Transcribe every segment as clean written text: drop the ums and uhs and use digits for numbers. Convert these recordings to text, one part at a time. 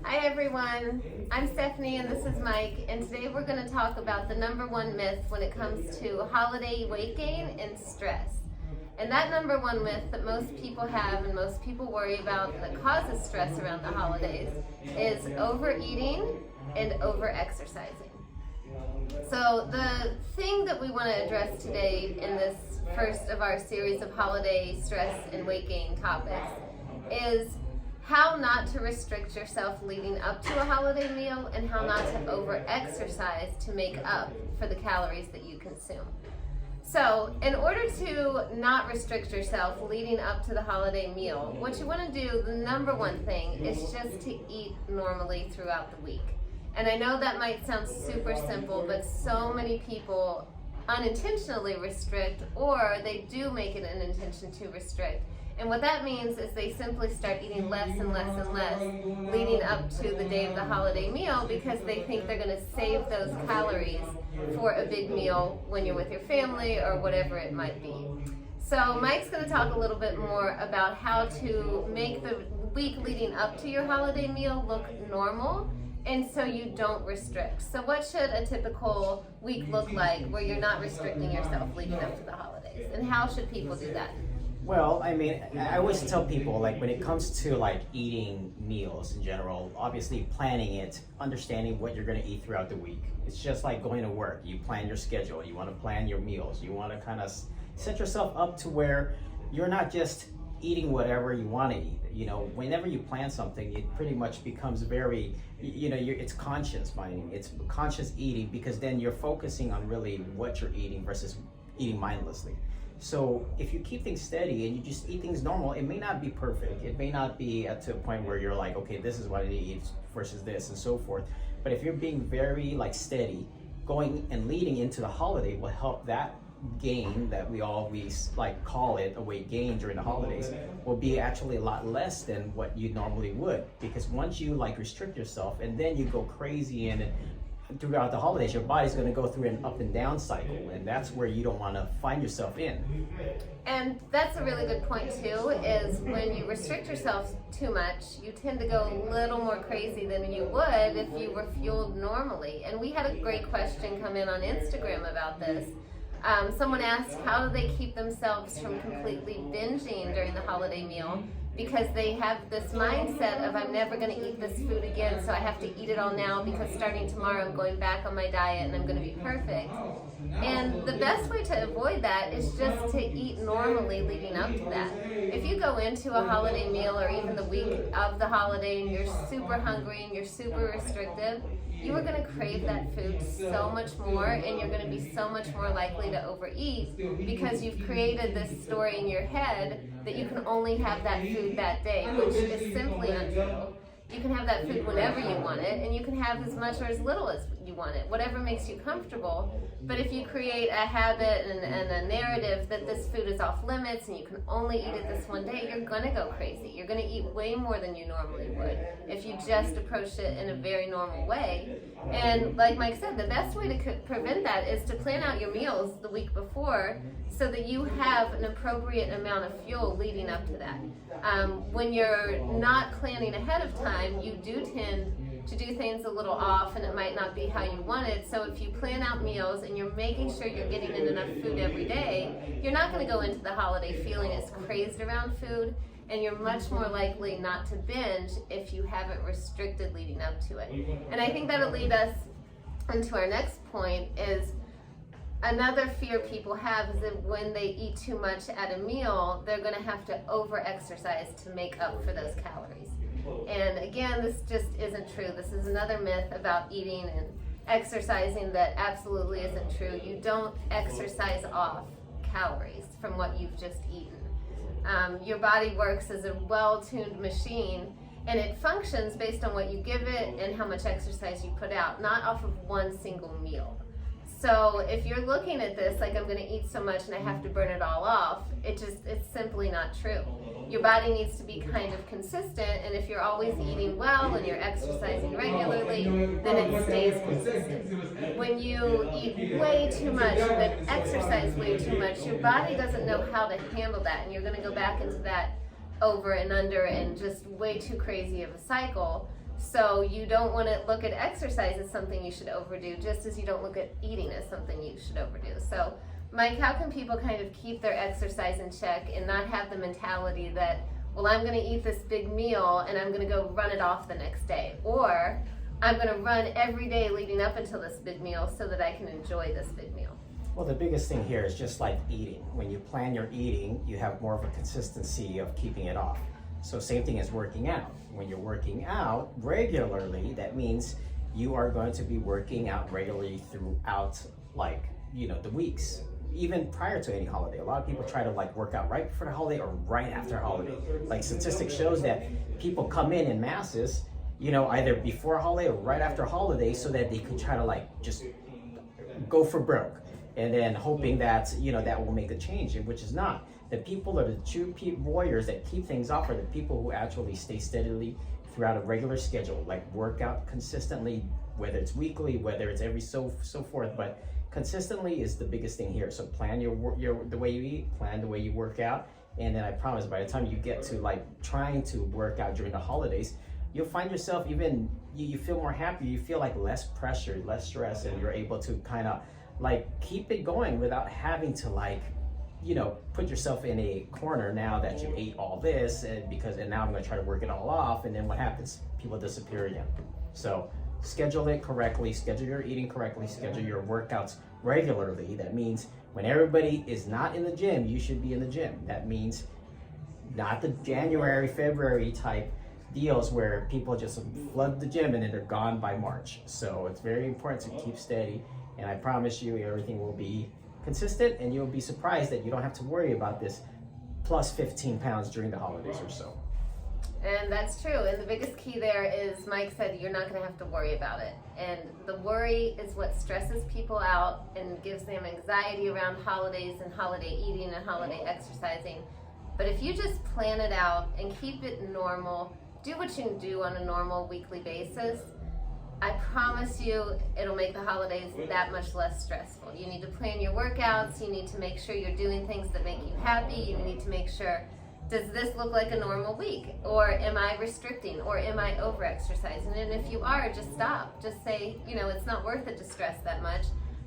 Hi everyone, I'm Stephanie and this is Mike, and today we're going to talk about the number one myth when it comes to holiday weight gain and stress. And that number one myth that most people have and most people worry about that causes stress around the holidays is overeating and over-exercising. So the thing that we want to address today in this first of our series of holiday stress and weight gain topics is how not to restrict yourself leading up to a holiday meal and how not to over-exercise to make up for the calories that you consume. So in order to not restrict yourself leading up to the holiday meal, what you want to do, the number one thing, is just to eat normally throughout the week. And I know that might sound super simple, but so many people unintentionally restrict, or they do make it an intention to restrict. And what that means is they simply start eating less and less and less leading up to the day of the holiday meal because they think they're going to save those calories for a big meal when you're with your family or whatever it might be. So Mike's going to talk a little bit more about how to make the week leading up to your holiday meal look normal, and so you don't restrict. So what should a typical week look like where you're not restricting yourself leading up to the holidays? And how should people do that? Well, I mean, I always tell people, like, when it comes to like eating meals in general, obviously planning it, understanding what you're going to eat throughout the week. It's just like going to work. You plan your schedule. You want to plan your meals. You want to kind of set yourself up to where you're not just eating whatever you want to eat. You know, whenever you plan something, it pretty much becomes very, it's conscious minding. It's conscious eating, because then you're focusing on really what you're eating versus eating mindlessly. So if you keep things steady and you just eat things normal, it may not be perfect. It may not be to a point where you're like, okay, this is what I need to eat versus this and so forth. But if you're being very like steady, going and leading into the holiday will help that gain that we always like call it a weight gain during the holidays will be actually a lot less than what you normally would. Because once you like restrict yourself and then you go crazy and throughout the holidays, your body's going to go through an up and down cycle, and that's where you don't want to find yourself in. And that's a really good point too, is when you restrict yourself too much, you tend to go a little more crazy than you would if you were fueled normally. And we had a great question come in on Instagram about this. Someone asked, how do they keep themselves from completely binging during the holiday meal? Because they have this mindset of, I'm never going to eat this food again, so I have to eat it all now because starting tomorrow I'm going back on my diet and I'm going to be perfect. And the best way to avoid that is just to eat normally leading up to that. If you go into a holiday meal or even the week of the holiday and you're super hungry and you're super restrictive, you are going to crave that food so much more, and you're going to be so much more likely to overeat because you've created this story in your head that you can only have that food that day, which is simply untrue. You can have that food whenever you want it, and you can have as much or as little as you want it, whatever makes you comfortable. But if you create a habit and a narrative that this food is off limits and you can only eat it this one day, you're going to go crazy. You're going to eat way more than you normally would if you just approached it in a very normal way. And like Mike said, the best way to prevent that is to plan out your meals the week before so that you have an appropriate amount of fuel leading up to that. When you're not planning ahead of time, you do tend to do things a little off, and it might not be how you want it. So if you plan out meals and you're making sure you're getting in enough food every day, you're not going to go into the holiday feeling as crazed around food, and you're much more likely not to binge if you haven't restricted leading up to it. And I think that'll lead us into our next point, is another fear people have is that when they eat too much at a meal, they're going to have to over-exercise to make up for those calories. And again, this just isn't true. This is another myth about eating and exercising that absolutely isn't true. You don't exercise off calories from what you've just eaten. Your body works as a well-tuned machine, and it functions based on what you give it and how much exercise you put out, not off of one single meal. So if you're looking at this like I'm going to eat so much and I have to burn it all off, it's simply not true. Your body needs to be kind of consistent, and if you're always eating well and you're exercising regularly, then it stays consistent. When you eat way too much and then exercise way too much, your body doesn't know how to handle that, and you're going to go back into that over and under and just way too crazy of a cycle. So you don't want to look at exercise as something you should overdo, just as you don't look at eating as something you should overdo. So, Mike, how can people kind of keep their exercise in check and not have the mentality that, well, I'm going to eat this big meal and I'm going to go run it off the next day, or I'm going to run every day leading up until this big meal so that I can enjoy this big meal? Well, the biggest thing here is just like eating. When you plan your eating, you have more of a consistency of keeping it off. So same thing as working out. When you're working out regularly, that means you are going to be working out regularly throughout, like, the weeks, even prior to any holiday. A lot of people try to work out right before the holiday or right after holiday. Like, statistics shows that people come in masses, either before holiday or right after holiday, so that they can try to just go for broke, and then hoping that that will make a change, which is not. The people are the true warriors that keep things off are the people who actually stay steadily throughout a regular schedule, like work out consistently, whether it's weekly, whether it's every so forth, but consistently is the biggest thing here. So plan the way you eat, plan the way you work out, and then I promise by the time you get to trying to work out during the holidays, you'll find yourself even, you feel more happy, you feel less pressure, less stress, and you're able to kind of keep it going without having to put yourself in a corner now that you ate all this, and now I'm going to try to work it all off, and then what happens? People disappear again. So schedule it correctly, schedule your eating correctly, schedule your workouts regularly. That means when everybody is not in the gym, you should be in the gym. That means not the January, February type deals where people just flood the gym and then they're gone by March. So it's very important to keep steady, and I promise you everything will be consistent, and you'll be surprised that you don't have to worry about this plus 15 pounds during the holidays or so. And that's true. And the biggest key there is, Mike said, you're not going to have to worry about it. And the worry is what stresses people out and gives them anxiety around holidays and holiday eating and holiday exercising. But if you just plan it out and keep it normal, do what you can do on a normal weekly basis, I promise you it'll make the holidays that much less stressful. You need to plan your workouts, you need to make sure you're doing things that make you happy, you need to make sure, does this look like a normal week? Or am I restricting? Or am I over-exercising? And if you are, just stop. Just say, it's not worth it to stress that much.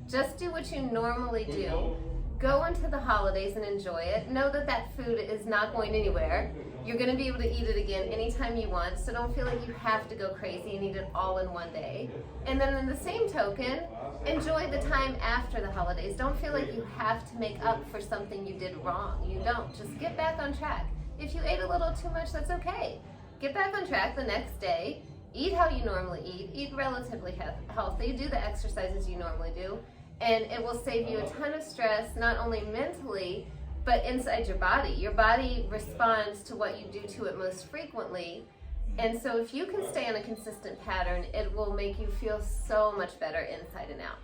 Just do what you normally do. Go into the holidays and enjoy it. Know that that food is not going anywhere. You're going to be able to eat it again anytime you want, so don't feel like you have to go crazy and eat it all in one day. And then in the same token, enjoy the time after the holidays. Don't feel like you have to make up for something you did wrong. You don't. Just get back on track. If you ate a little too much, that's okay. Get back on track the next day. Eat how you normally eat relatively healthy, do the exercises you normally do, and it will save you a ton of stress, not only mentally, but inside your body. Your body responds to what you do to it most frequently. And so if you can stay on a consistent pattern, it will make you feel so much better inside and out.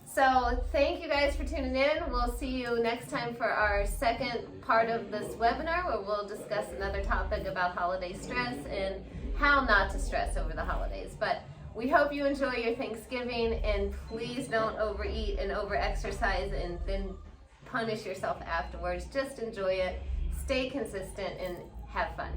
So thank you guys for tuning in. We'll see you next time for our second part of this webinar, where we'll discuss another topic about holiday stress and how not to stress over the holidays. But we hope you enjoy your Thanksgiving, and please don't overeat and over-exercise and then punish yourself afterwards. Just enjoy it, stay consistent, and have fun.